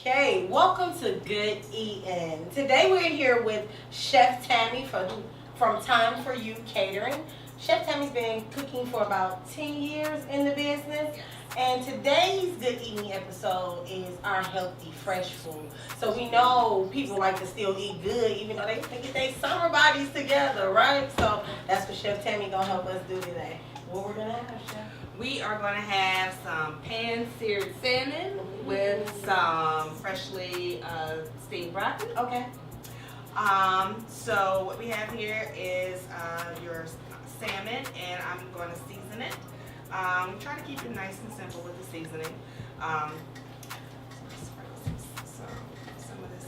Okay, welcome to Good Eatin'. Today we're here with Chef Tami from Time for You Catering. Chef Tami's been cooking for about 10 years in the business. And today's Good Eating episode is our healthy, fresh food. So we know people like to still eat good, even though they get their summer bodies together, right? So that's what Chef Tami gonna help us do today. What we're gonna have, Chef? We are going to have some pan-seared salmon with some freshly steamed broccoli. Okay. So what we have here is your salmon, and I'm going to season it. Try to keep it nice and simple with the seasoning. So some of this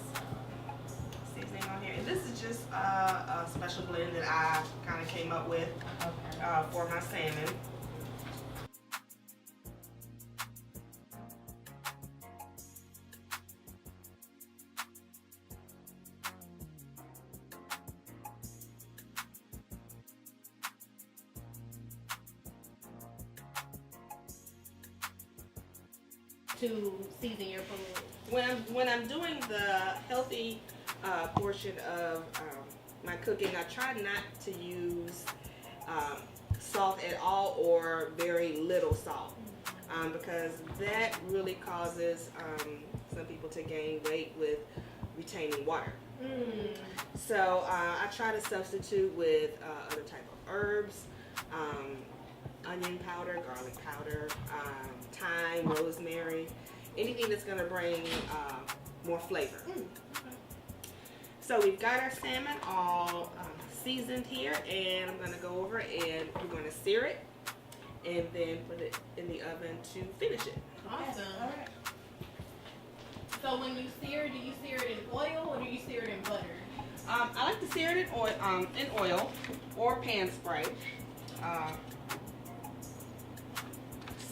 seasoning on here, and this is just a special blend that I kind of came up with for my salmon. To season your food? When I'm doing the healthy portion of my cooking, I try not to use salt at all or very little salt, because that really causes some people to gain weight with retaining water. So I try to substitute with other type of herbs, onion powder, garlic powder, thyme, rosemary, anything that's going to bring more flavor. So we've got our salmon all seasoned here, and I'm going to go over and we're going to sear it and then put it in the oven to finish it. Awesome. All right. So when you sear, do you sear it in oil or do you sear it in butter? I like to sear it in oil or pan spray.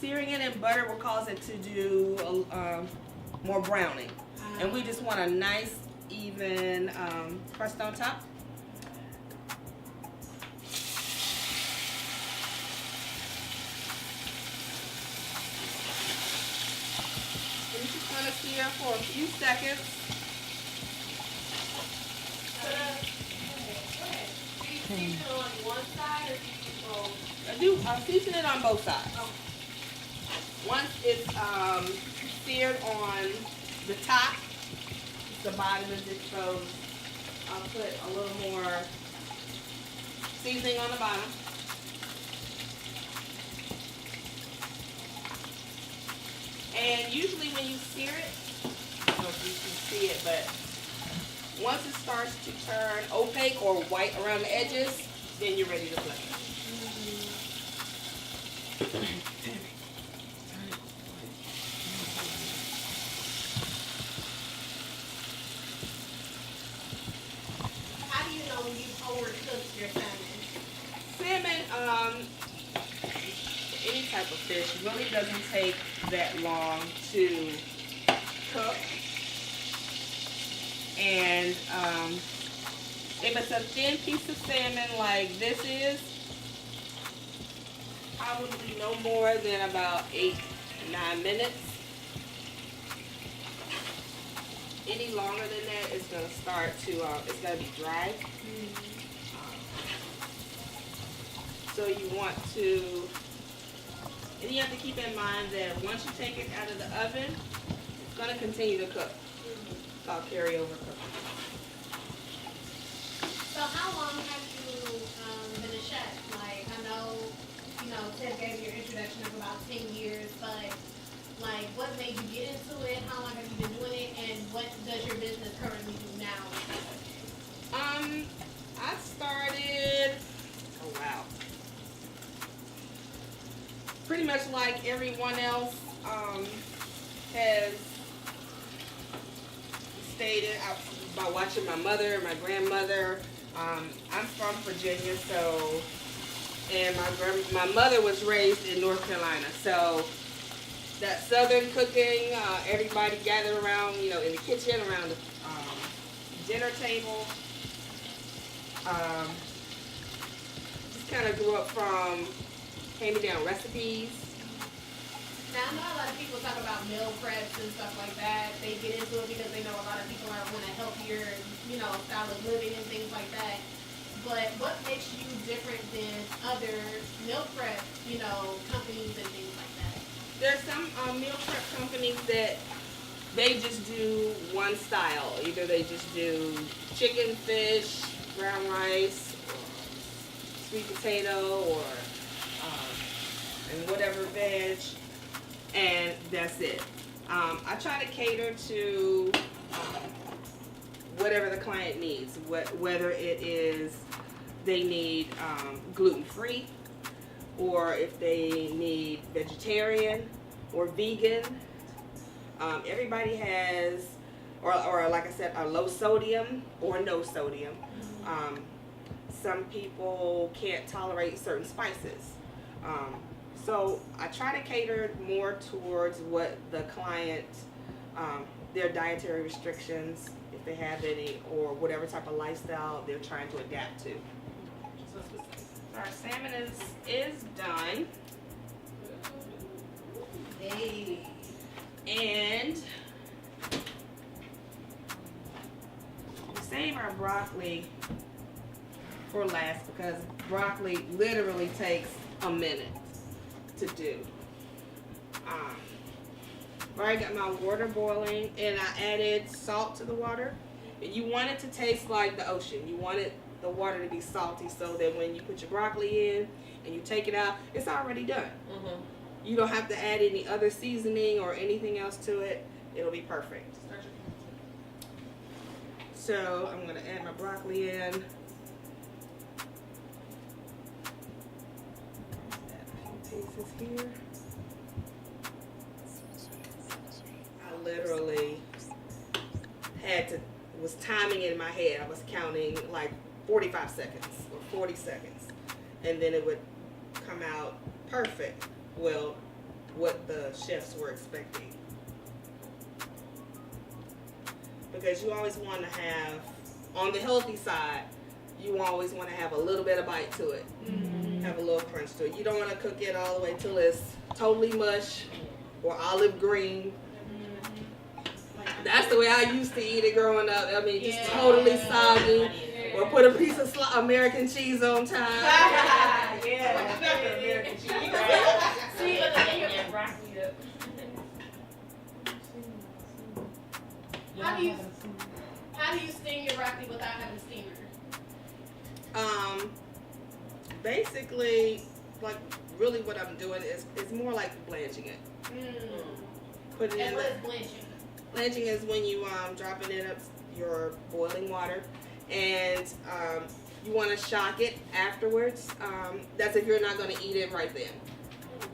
Searing it in butter will cause it to do more browning. And we just want a nice, even crust on top. And it's just going to sear for a few seconds. Do you season it on one side or do you use both? I season it on both sides. Okay. Once it's seared on the top, the bottom is exposed. I'll put a little more seasoning on the bottom. And usually when you sear it, I don't know if you can see it, but once it starts to turn opaque or white around the edges, then you're ready to flip it. How do you know when you've overcooked your salmon? Salmon, any type of fish, really doesn't take that long to cook. And if it's a thin piece of salmon like this is, probably no more than about 8-9 minutes. Any longer than that, it's going to start to, it's going to be dry. So you want to, and you have to keep in mind that once you take it out of the oven, it's going to continue to cook. It's called carryover cooking. So how long have you been a chef? Like, I know, Ted gave you your introduction of about 10 years, but like, what made you get into it? How long have you been doing it? And what does your business currently do now? I started, oh wow, pretty much like everyone else has stated by watching my mother and my grandmother. I'm from Virginia, so, and my mother was raised in North Carolina, so that southern cooking, everybody gathered around, in the kitchen, around the dinner table. Just kind of grew up from hand-me-down recipes. Now, I know a lot of people talk about meal preps and stuff like that. They get into it because they know a lot of people are want a healthier, style of living and things like that. But what makes you different than other meal prep, companies and things like that? There's some meal prep companies that they just do one style. Either they just do chicken, fish, brown rice, or sweet potato, or and whatever veg, and that's it. I try to cater to whatever the client needs, whether it is they need gluten-free, or if they need vegetarian or vegan. Everybody has, or like I said, a low sodium or no sodium. Some people can't tolerate certain spices. So I try to cater more towards what the client, their dietary restrictions, if they have any, or whatever type of lifestyle they're trying to adapt to. Our salmon is done. Hey. And we save our broccoli for last because broccoli literally takes a minute to do. I got my water boiling and I added salt to the water. You want it to taste like the ocean. You want the water to be salty so that when you put your broccoli in and you take it out, it's already done. Mm-hmm. You don't have to add any other seasoning or anything else to it. It'll be perfect. So I'm going to add my broccoli in. Add a few pieces here. I literally was timing in my head. I was counting like 45 seconds or 40 seconds. And then it would come out perfect. Well, what the chefs were expecting. Because you always want to have, on the healthy side, you always want to have a little bit of bite to it. Mm-hmm. Have a little crunch to it. You don't want to cook it all the way till it's totally mush or olive green. That's the way I used to eat it growing up. I mean, just totally soggy. Or put a piece of American cheese on top. American cheese. How do you steam your broccoli without having a steamer? Basically, like really what I'm doing is more like blanching it. Put it in. And what is blanching? Blanching is when you dropping in your boiling water, and you want to shock it afterwards. That's if you're not going to eat it right then.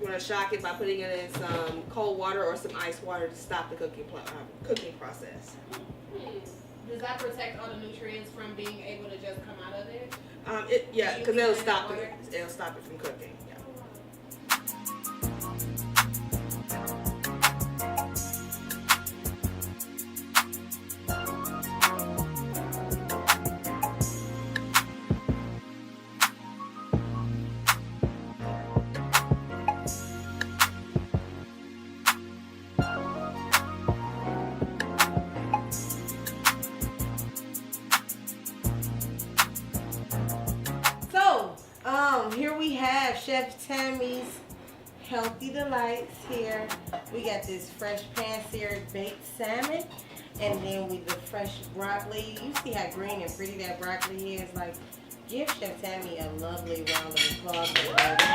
You want to shock it by putting it in some cold water or some ice water to stop the cooking process. Does that protect all the nutrients from being able to just come out of it? Yeah, because it'll stop it from cooking. Yeah. Here we have Chef Tami's Healthy Delights here. We got this fresh pan-seared baked salmon, and then with the fresh broccoli. You see how green and pretty that broccoli is? Like, give Chef Tami a lovely round of applause. This is some good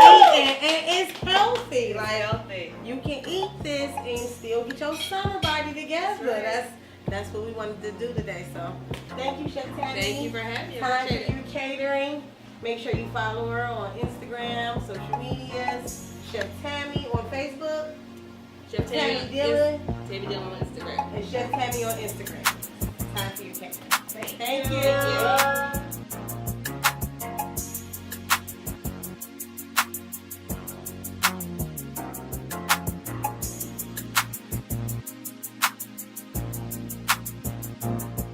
eating, and it's healthy. Like, you can eat this and still get your summer body together. That's what we wanted to do today. So, thank you, Chef Tami. Thank you for having me. Thyme for You Catering. Make sure you follow her on Instagram, social medias. Chef Tami on Facebook. Chef Tami Dillon. Tami Dillon on Instagram. And Chef Tami on Instagram. Thyme for You Catering. Thank you.